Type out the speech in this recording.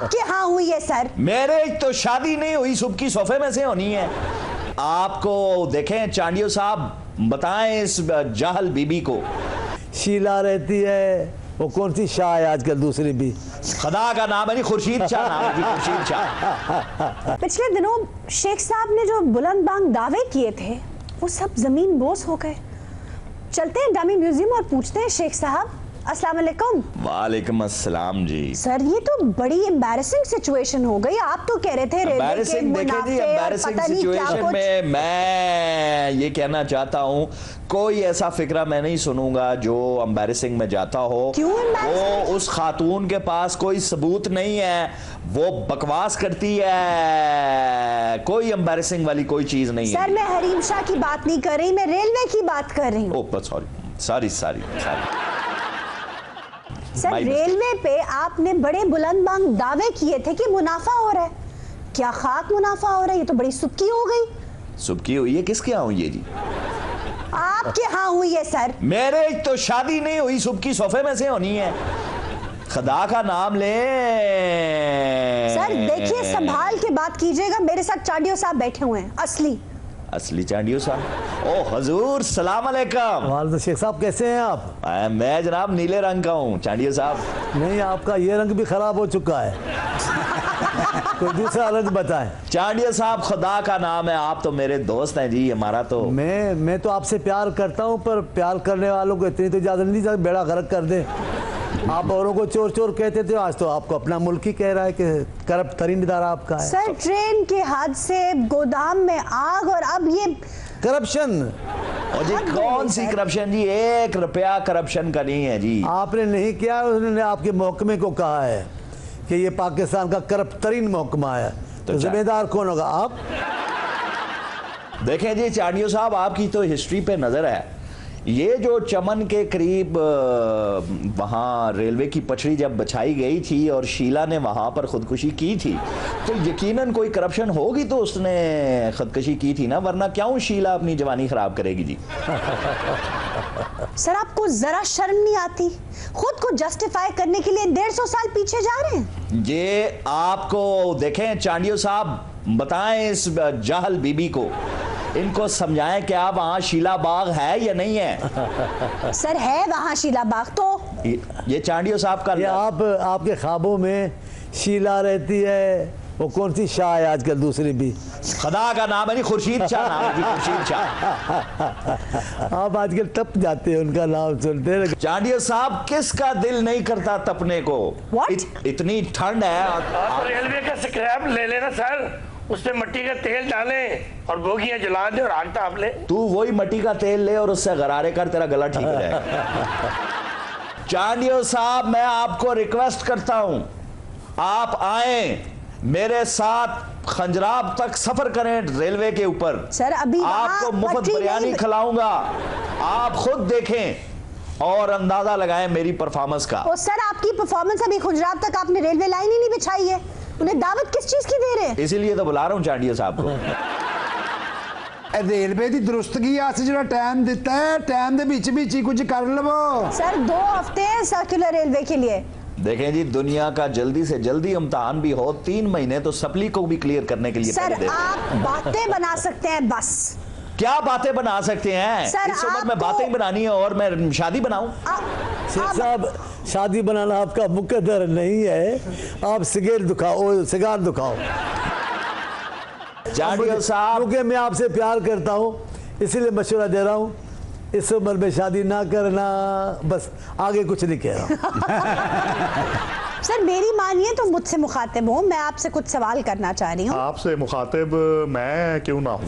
आपके यहाँ हुई है सर? मेरे तो शादी नहीं हुई, सुबह की सोफे में से होनी है। आपको देखें चांडियो साहब, बताएं इस जाहल बीबी को। शीला रहती है, वो कौन सी शाह है आजकल दूसरी भी? खुदा का नाम है जी, खुर्शीद शाह नाम है जी, खुर्शीद शाह। पिछले दिनों शेख साहब ने जो बुलंद बांग दावे किए थे वो सब जमीन बोस हो गए। चलते हैं डमी म्यूजियम और पूछते हैं शेख साहब। अस्सलाम वालेकुम। वालेकुम अस्सलाम जी। सर ये तो बड़ी एम्बैरेसिंग सिचुएशन हो गई। आप तो कह रहे थे रेलवे के मुनाफे और पता नहीं क्या कुछ। में मैं ये कहना चाहता हूँ, कोई ऐसा फिक्रा मैं नहीं सुनूंगा जो एम्बैरेसिंग में जाता हो। क्यों वो उस खातून के पास कोई सबूत नहीं है, वो बकवास करती है, कोई एम्बैरेसिंग वाली कोई चीज नहीं है। सर मैं हरीम शाह की बात नहीं कर रही, मैं रेलवे की बात कर रही हूँ। Oh sorry sorry. Sir railway पे आपने बड़े बुलंद बांग दावे किए थे कि मुनाफा हो रहा है। क्या खाक मुनाफा हो रहा है? ये तो बड़ी सुबकी हो गई। सुबकी हुई है? किसके यहाँ हुई है जी? आपके यहाँ हुई है सर। मेरे तो शादी नहीं हुई, सुबह की सोफे में से होनी है। खुदा का नाम ले। सर देखिए संभाल के बात कीजिएगा, मेरे साथ चांडियो साहब बैठे हुए हैं, असली चांडियो साहब। ओ हजूर सलाम अलैकुम। वालेकुम। शेख साहब कैसे हैं आप? मैं जनाब नीले रंग का हूँ चांडियो साहब। नहीं, आपका ये रंग भी खराब हो चुका है। कोई दूसरा रंग बताएं। चांडियो साहब खुदा का नाम है, आप तो मेरे दोस्त हैं जी। हमारा तो मैं तो आपसे प्यार करता हूँ, पर प्यार करने वालों को इतनी तो इजाजत नहीं, बेड़ा गर्क कर दे। आप औरों को चोर चोर कहते थे, आज तो आपको अपना मुल्क ही कह रहा है कि करप्ट तरीन इदारा आपका है। सर ट्रेन के हादसे, गोदाम में आग और अब ये करप्शन। और जी कौन सी करप्शन जी? 1 रुपया करप्शन का नहीं है जी। आपने नहीं किया, उन्होंने आपके महकमे को कहा है कि ये पाकिस्तान का करप्ट तरीन महकमा है, तो जिम्मेदार कौन होगा? आप देखें जी चांडियो साहब, आपकी तो हिस्ट्री पे नजर है। ये जो चमन के करीब वहाँ रेलवे की पटरी जब बछाई गई थी और शीला ने वहाँ पर खुदकुशी की थी, तो यकीनन कोई करप्शन होगी तो उसने खुदकुशी की थी ना, वरना क्यों शीला अपनी जवानी खराब करेगी जी? सर आपको जरा शर्म नहीं आती? खुद को जस्टिफाई करने के लिए 150 साल पीछे जा रहे हैं। ये आपको देखें चांडियो साहब, बताएं इस जाहल बीबी को, इनको समझाएं कि आप वहाँ शीला बाग है या नहीं है। सर है वहाँ शीला बाग तो। ये चांडियो साहब का, ये आपके ख्वाबों में शीला रहती है, वो कौन सी शाह है आजकल दूसरी भी? खुदा का नाम है जी, खुर्शीद शाह नाम है जी, खुर्शीद शाह। आप आजकल तप जाते हैं उनका नाम सुनते हैं। चांडियो साहब, किसका दिल नहीं करता तपने को? इतनी ठंड है। आप रेलवे का स्क्रैप ले लेना सर, उसमें मिट्टी का तेल डालें और बोगियां जला दे और आग ताप ले। तू वही मिट्टी का तेल ले और उससे गरारे कर, तेरा गला ठीक हो जाएगा। चांडियो साहब, मैं आपको रिक्वेस्ट करता हूं, आप आए मेरे साथ खंजराब तक सफर करें रेलवे के ऊपर। सर अभी आपको मुफ्त बिरयानी खिलाऊंगा, आप खुद देखें और अंदाजा लगाएं मेरी परफॉर्मेंस का। ओ सर आपकी परफॉर्मेंस, अभी खुजरात तक आपने रेलवे लाइन ही नहीं बिछाई है, उन्हें दावत किस चीज की दे रहे हैं? इसीलिए तो बुला रहा हूं चांडियो साहब को। रेलवे की दुरुस्तगी वास्ते जो टाइम दिता है, टाइम दे बीच बीच ही कुछ कर लवो। सर 2 हफ्ते हैं सर्कुलर रेलवे के लिए। देखें जी, दुनिया का जल्दी से जल्दी इम्तिहान भी हो, 3 महीने तो सप्ली को भी क्लियर करने के लिए सर आप बातें बना सकते हैं बस। क्या बातें बना सकते हैं? इस उम्र में बातें ही बनानी है और मैं शादी बनाऊं? शेख साहब, शादी बनाना आपका मुकद्दर नहीं है, आप सिगरेट दुखाओ। चांडियो साहब, क्योंकि मैं आपसे प्यार करता हूँ इसीलिए मशवरा दे रहा हूँ, इस उम्र में शादी ना करना, बस आगे कुछ नहीं कह रहा। सर मेरी मानिए तो मुझसे मुखातिब हो, मैं आपसे कुछ सवाल करना चाह रही हूँ। आपसे मुखातिब मैं क्यों ना हूँ?